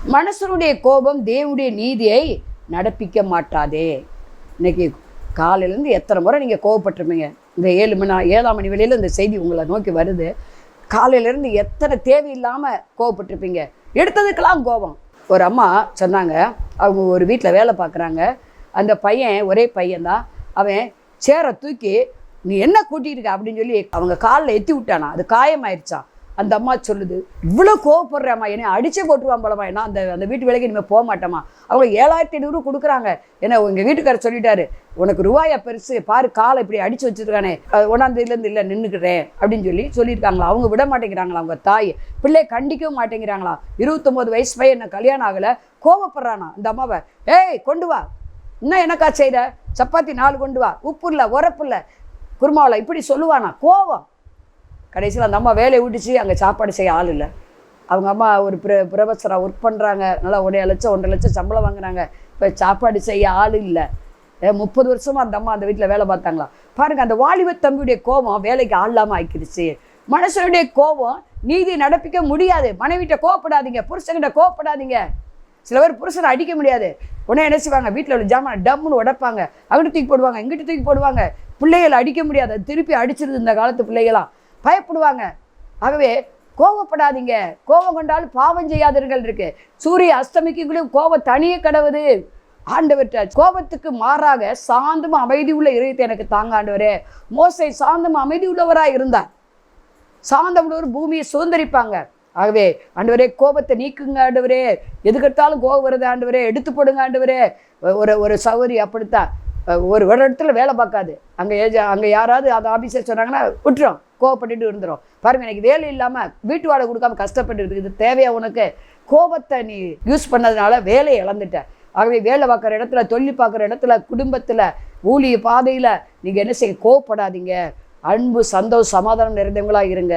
மனுஷனுடைய கோபம் தேவனுடைய நீதியை நடப்பிக்க மாட்டாதே. இன்னைக்கு காலையிலேருந்து எத்தனை முறை நீங்கள் கோவப்பட்டிருப்பீங்க. இந்த 7 மணி வேளையில் இந்த செய்தி உங்களை நோக்கி வருது. காலையிலேருந்து எத்தனை தேவையில்லாமல் கோவப்பட்டிருப்பீங்க. எடுத்ததுக்கெல்லாம் கோபம். ஒரு அம்மா சொன்னாங்க, அவங்க ஒரு வீட்டில் வேலை பார்க்குறாங்க. அந்த பையன் ஒரே பையன்தான். அவன் சேரை தூக்கி நீ என்ன கூட்டிகிட்டு இருக்க அப்படின்னு சொல்லி அவங்க காலில் எத்தி விட்டானா. அது காயமாயிருச்சான். அந்த அம்மா சொல்லுது, இவ்வளோ கோவப்படுறாம்மா, என்னை அடிச்சே போட்டுருவான் போலமா, ஏன்னா அந்த வீட்டு வேலைக்கு இனிமேல் போக மாட்டோமா. அவங்க 7500 கொடுக்குறாங்க. ஏன்னா எங்கள் வீட்டுக்காரர் சொல்லிட்டாரு, உனக்கு ரூபாயா பெருசு பாரு, காலை இப்படி அடித்து வச்சுருக்கானே, 1ஆம் இல்லை நின்றுக்கிறேன் அப்படின்னு சொல்லியிருக்காங்களா. அவங்க விட மாட்டேங்கிறாங்களா. அவங்க தாய் பிள்ளை கண்டிக்கவும் மாட்டேங்கிறாங்களா. 29 வயசு பையன் என்ன கல்யாணம் ஆகலை, கோவப்படுறானா. அந்த அம்மாவை, ஏய் கொண்டு வா, இன்னும் எனக்கா செய்கிற, சப்பாத்தி 4 கொண்டு வா, உப்பு இல்லை உரப்பு இல்லை குருமாவில், இப்படி சொல்லுவானா. கோவம். கடைசியில் அந்த அம்மா வேலையை விட்டுச்சு. அங்கே சாப்பாடு செய்ய ஆள் இல்லை. அவங்க அம்மா ஒரு ப்ரொஃபஸராக ஒர்க் பண்ணுறாங்க. நல்லா 1.5 லட்சம் 1.5 லட்சம் சம்பளம் வாங்குறாங்க. இப்போ சாப்பாடு செய்ய ஆள் இல்லை. 30 வருஷமாக அந்த அம்மா அந்த வீட்டில் வேலை பார்த்தாங்களா. பாருங்கள், அந்த வாலிப தம்பியுடைய கோபம் வேலைக்கு ஆள் இல்லாமல் ஆக்கிடுச்சு. மனுஷனுடைய கோபம் நீதி நடப்பிக்க முடியாது. மனைவிட்ட கோவப்படாதீங்க, புருஷன்கிட்ட கோவப்படாதீங்க. சில பேர் புருஷனை அடிக்க முடியாது. உடனே என்ன செய்வாங்க, வீட்டில் உள்ள ஜாமான் டம்முன்னு உடைப்பாங்க, அங்கிட்டு தூக்கி போடுவாங்க, இங்கிட்டு தூக்கி போடுவாங்க. பிள்ளைகளை அடிக்க முடியாது, அது திருப்பி அடிச்சிருது இந்த காலத்து பிள்ளைகளாம், பயப்படுவாங்க. ஆகவே கோவப்படாதீங்க. கோபம் கொண்டாலும் பாவம் செய்யாதீர்கள் இருக்கு. சூரிய அஸ்தமிக்கும் கோபம் தனியே கடவுது. ஆண்டவர்கிட்ட கோபத்துக்கு மாறாக சாந்தம் அமைதி உள்ள இதயத்தை எனக்கு தாங்க ஆண்டவரே. மோசே சாந்தம் அமைதி உள்ளவராக இருந்தார். சாந்தம் உள்ளவர் பூமியை சுதந்திரிப்பாங்க. ஆகவே ஆண்டவரே கோபத்தை நீக்குங்க ஆண்டவரே. எதுக்கெடுத்தாலும் கோபம் வருது ஆண்டவரே, எடுத்து போடுங்க ஆண்டவரே. ஒரு சௌகரி அப்படித்தான். ஒரு இடத்துல வேலை பார்க்காது. அங்கே யாராவது அந்த ஆஃபீஸர் சொன்னாங்கன்னா விட்டுரும், கோவப்பட்டுட்டு இருந்துடும். பாருங்கள், எனக்கு வேலை இல்லாமல் வீட்டு வாடகை கொடுக்காம கஷ்டப்பட்டு இருக்குது. இது தேவையா உனக்கு? கோபத்தை நீ யூஸ் பண்ணதுனால வேலையை இழந்துட்ட. ஆகவே வேலை பார்க்குற இடத்துல, தொழில் பார்க்குற இடத்துல, குடும்பத்தில், ஊழிய பாதையில் நீங்கள் என்ன செய்ய, கோவப்படாதீங்க. அன்பு, சந்தோஷம், சமாதானம் நிறைந்தவங்களாக இருங்க.